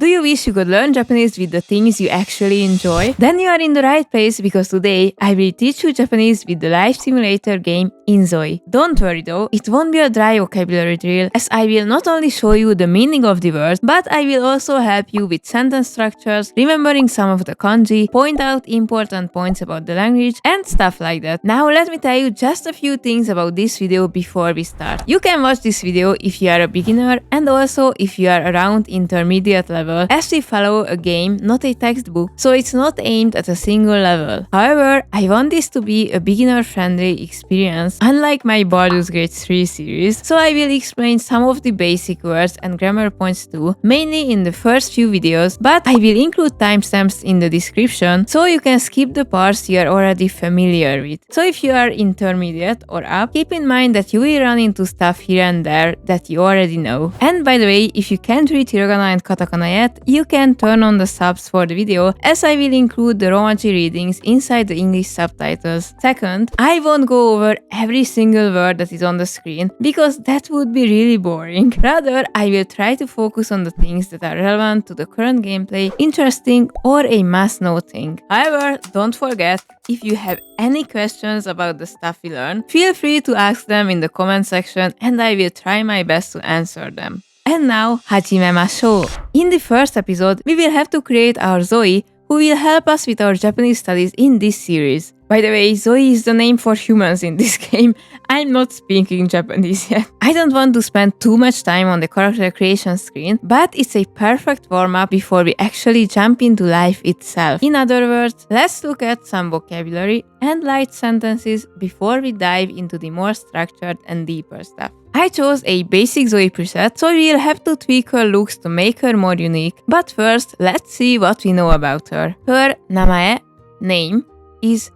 Do you wish you could learn Japanese with the things you actually enjoy? Then you are in the right place because today I will teach you Japanese with the life simulator game inZOI. Don't worry though, it won't be a dry vocabulary drill as I will not only show you the meaning of the words, but I will also help you with sentence structures, remembering some of the kanji, point out important points about the language, and stuff like that. Now let me tell you just a few things about this video before we start. You can watch this video if you are a beginner and also if you are around intermediate level, as we follow a game, not a textbook, so it's not aimed at a single level. However, I want this to be a beginner-friendly experience, unlike my Baldur's Gate 3 series, so I will explain some of the basic words and grammar points too, mainly in the first few videos, but I will include timestamps in the description, so you can skip the parts you are already familiar with. So if you are intermediate or up, keep in mind that you will run into stuff here and there that you already know. And by the way, if you can't read hiragana and katakana yet, you can turn on the subs for the video, as I will include the Romaji readings inside the English subtitles. Second, I won't go over every single word that is on the screen, because that would be really boring. Rather, I will try to focus on the things that are relevant to the current gameplay, interesting, or a must-know thing. However, don't forget, if you have any questions about the stuff we learn, feel free to ask them in the comment section and I will try my best to answer them. And now, hajimemashou! In the first episode, we will have to create our ZOI, who will help us with our Japanese studies in this series. By the way, ZOI is the name for humans in this game. I'm not speaking Japanese yet. I don't want to spend too much time on the character creation screen, but it's a perfect warm-up before we actually jump into life itself. In other words, let's look at some vocabulary and light sentences before we dive into the more structured and deeper stuff. I chose a basic ZOI preset, so we'll have to tweak her looks to make her more unique. But first, let's see what we know about her. Her namae, name, is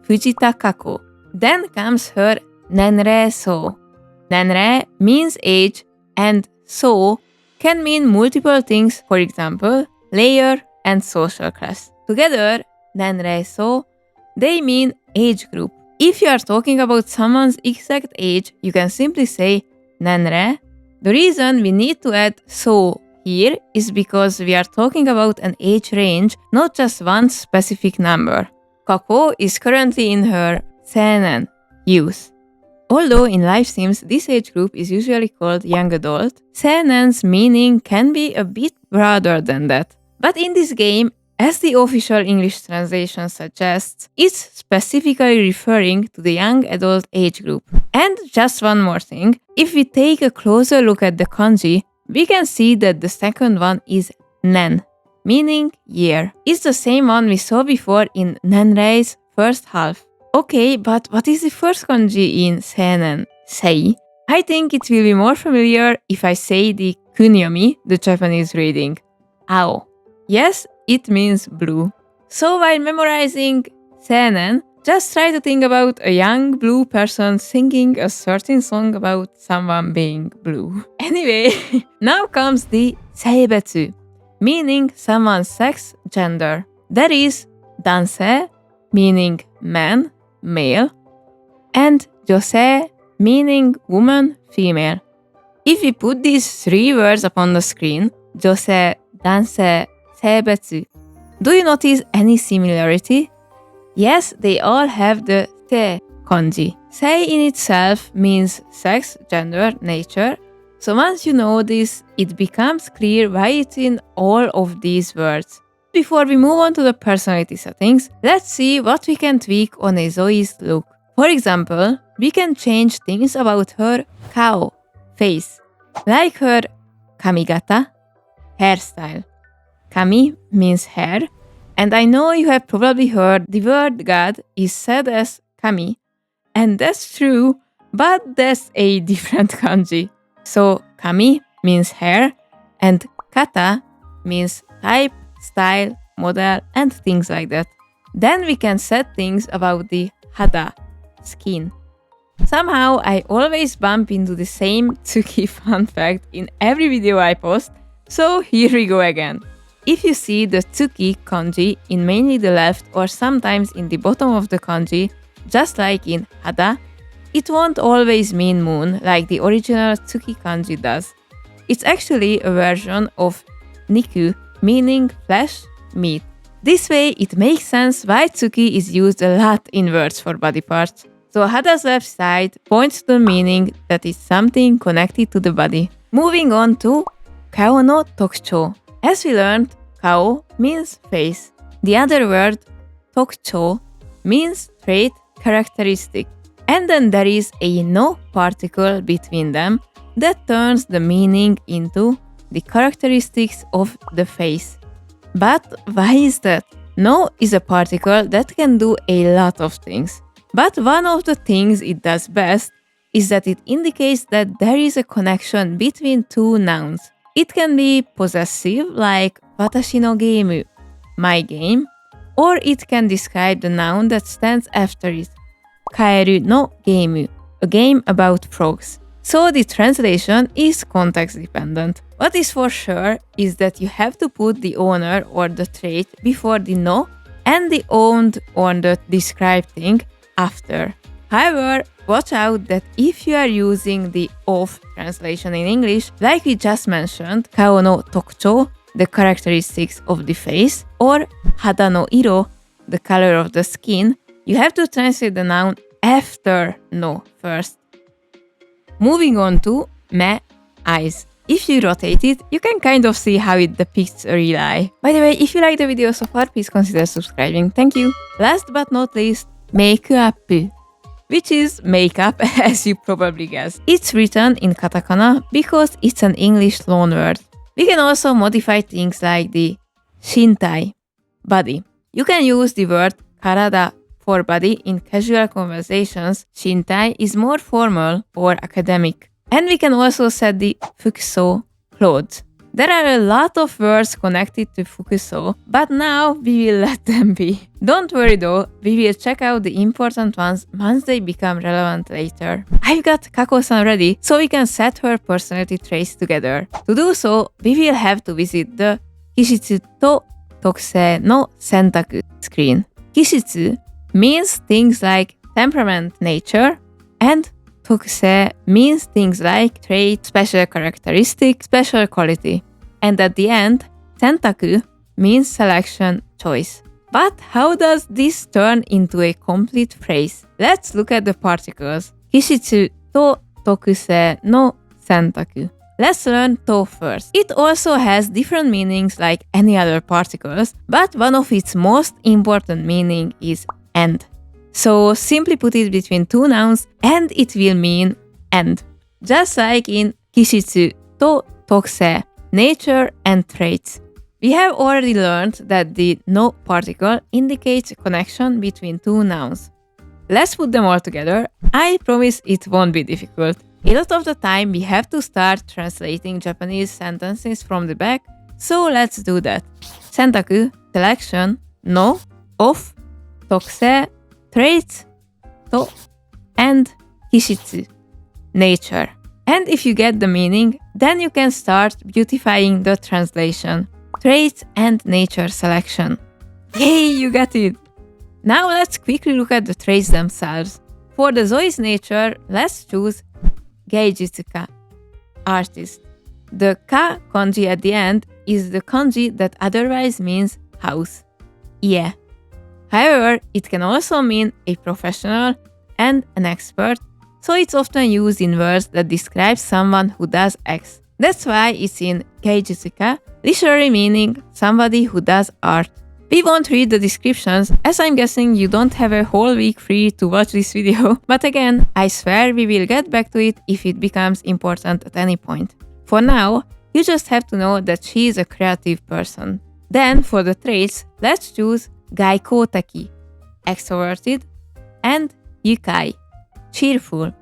Fujita Kako. Then comes her nenrei so. Nenrei means age and so can mean multiple things, for example, layer and social class. Together, nenrei so, they mean age group. If you are talking about someone's exact age, you can simply say nenrei. The reason we need to add so here is because we are talking about an age range, not just one specific number. Kako is currently in her seinen, youth. Although in Lifesims this age group is usually called young adult, seinen's meaning can be a bit broader than that. But in this game, as the official English translation suggests, it's specifically referring to the young adult age group. And just one more thing, if we take a closer look at the kanji, we can see that the second one is nen, meaning year. It's the same one we saw before in nenrei's first half. Okay, but what is the first kanji in seinen, sei? I think it will be more familiar if I say the kunyomi, the Japanese reading, ao. Yes, it means blue. So while memorizing seinen, just try to think about a young blue person singing a certain song about someone being blue. Anyway, now comes the seibetsu, meaning someone's sex, gender. That is dansei, meaning man, male, and josei, meaning woman, female. If we put these three words upon the screen, josei, dansei, seibetsu, do you notice any similarity? Yes, they all have the te kanji. Sei in itself means sex, gender, nature. So once you know this, it becomes clear why it's in all of these words. Before we move on to the personality settings, let's see what we can tweak on a ZOI's look. For example, we can change things about her kao, face, like her kamigata, hairstyle. Kami means hair, and I know you have probably heard the word God is said as kami, and that's true, but that's a different kanji. So kami means hair, and kata means type, style, model, and things like that. Then we can set things about the hada, skin. Somehow I always bump into the same Tsuki fun fact in every video I post, so here we go again. If you see the Tsuki kanji in mainly the left or sometimes in the bottom of the kanji, just like in hada, it won't always mean moon like the original Tsuki kanji does. It's actually a version of niku, meaning flesh, meat. This way, it makes sense why tsuki is used a lot in words for body parts. So hada's left side points to the meaning that is something connected to the body. Moving on to kao no tokuchou. As we learned, kao means face. The other word, tokuchou, means trait, characteristic. And then there is a no particle between them that turns the meaning into the characteristics of the face. But why is that? No is a particle that can do a lot of things. But one of the things it does best is that it indicates that there is a connection between two nouns. It can be possessive, like watashi no game, my game, or it can describe the noun that stands after it, kaeru no game, a game about frogs. So the translation is context dependent. What is for sure is that you have to put the owner or the trait before the no and the owned or the described thing after. However, watch out that if you are using the of translation in English, like we just mentioned, kao no tokuchou, the characteristics of the face, or hada no iro, the color of the skin, you have to translate the noun after no first. Moving on to me, eyes. If you rotate it, you can kind of see how it depicts a real eye. By the way, if you like the video so far, please consider subscribing. Thank you. Last but not least, meik app, which is makeup, as you probably guessed. It's written in katakana because it's an English loanword. We can also modify things like the shintai, body. You can use the word karada for body in casual conversations. Shintai is more formal or academic. And we can also set the fukuso, clothes. There are a lot of words connected to fukuso, but now we will let them be. Don't worry though, we will check out the important ones once they become relevant later. I've got Kako-san ready, so we can set her personality traits together. To do so, we will have to visit the Kishitsu to Tokusei no Sentaku screen. Kishitsu means things like temperament, nature, and Tokusei means things like trait, special characteristic, special quality. And at the end, Sentaku means selection, choice. But how does this turn into a complete phrase? Let's look at the particles. Kishitsu to Tokusei no Sentaku. Let's learn to first. It also has different meanings like any other particles, but one of its most important meaning is and. So simply put it between two nouns and it will mean and. Just like in Kishitsu to Tokusei, nature and traits. We have already learned that the no particle indicates a connection between two nouns. Let's put them all together. I promise it won't be difficult. A lot of the time we have to start translating Japanese sentences from the back, so let's do that. Sentaku, selection, no, of, tokusei, traits, to, and kishitsu, nature. And if you get the meaning, then you can start beautifying the translation. Traits and nature selection. Yay, you got it! Now let's quickly look at the traits themselves. For the ZOI's nature, let's choose Geijutsuka, artist. The ka kanji at the end is the kanji that otherwise means house, ie. However, it can also mean a professional and an expert, so it's often used in words that describe someone who does X. That's why it's in Geijutsuka, literally meaning somebody who does art. We won't read the descriptions, as I'm guessing you don't have a whole week free to watch this video, but again, I swear we will get back to it if it becomes important at any point. For now, you just have to know that she is a creative person. Then, for the traits, let's choose Gaikoutaki, extroverted, and Yukai, cheerful.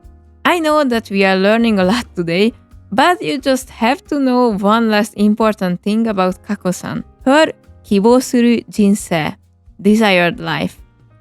I know that we are learning a lot today, but you just have to know one last important thing about Kako-san. Her 希望する人生, desired life.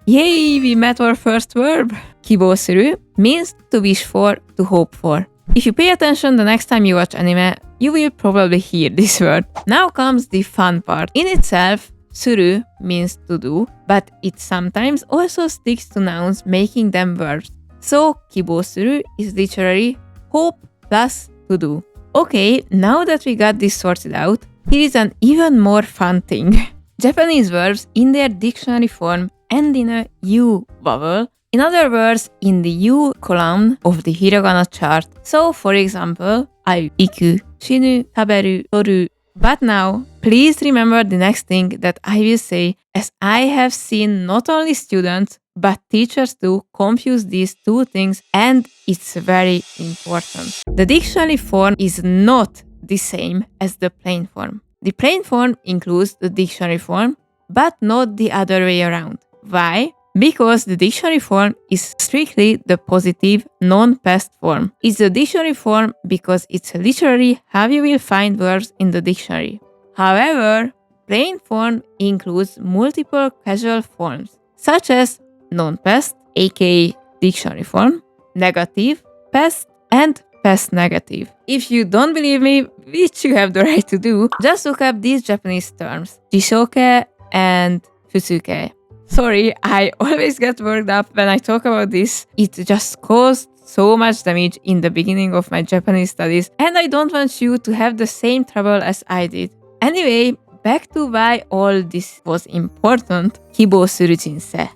Yay, we met our first verb! 希望する means to wish for, to hope for. If you pay attention the next time you watch anime, you will probably hear this word. Now comes the fun part. In itself, する means to do, but it sometimes also sticks to nouns, making them verbs. So, 希望する is literally hope plus to do. Okay, now that we got this sorted out, Here is an even more fun thing. Japanese verbs in their dictionary form end in a U vowel. In other words, in the U column of the hiragana chart. So, for example, aru, iku, shinu, taberu, toru. But now, please remember the next thing that I will say, as I have seen not only students, but teachers too confuse these two things, and it's very important. The dictionary form is not the same as the plain form. The plain form includes the dictionary form, but not the other way around. Why? Because the dictionary form is strictly the positive, non-past form. It's the dictionary form because it's literally how you will find verbs in the dictionary. However, plain form includes multiple casual forms, such as non-past, aka dictionary form, negative, past, and past negative. If you don't believe me, which you have the right to do, just look up these Japanese terms, jishoke and futsuke. Sorry, I always get worked up when I talk about this. It just caused so much damage in the beginning of my Japanese studies, and I don't want you to have the same trouble as I did. Anyway, back to why all this was important. 希望する人生.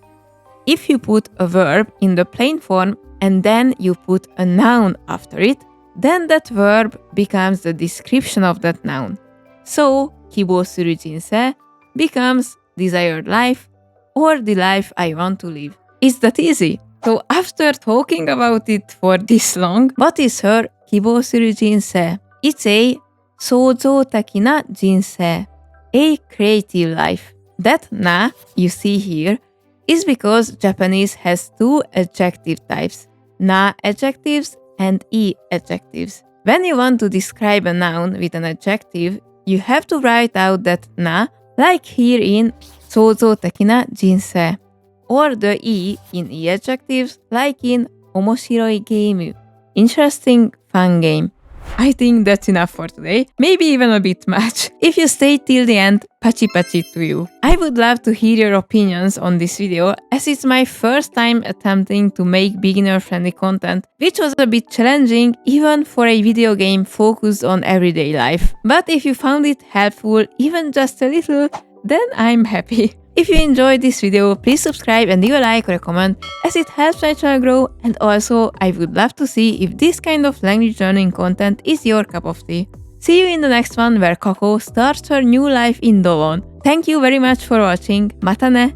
If you put a verb in the plain form and then you put a noun after it, then that verb becomes the description of that noun. So, 希望する人生 becomes desired life, or the life I want to live. It's that easy. So after talking about it for this long, what is her 希望する人生? It's a 創造的な人生, a creative life. That na you see here is because Japanese has two adjective types, na adjectives and e adjectives. When you want to describe a noun with an adjective, you have to write out that na, like here in 創造的な人生, or the e in e adjectives, like in 面白いゲーム, interesting, fun game. I think that's enough for today, maybe even a bit much. If you stay till the end, pachi pachi to you. I would love to hear your opinions on this video, as it's my first time attempting to make beginner-friendly content, which was a bit challenging even for a video game focused on everyday life. But if you found it helpful, even just a little, then I'm happy. If you enjoyed this video, please subscribe and leave a like or a comment, as it helps my channel grow, and also I would love to see if this kind of language learning content is your cup of tea. See you in the next one where Kako starts her new life in Dovon. Thank you very much for watching. Mata ne!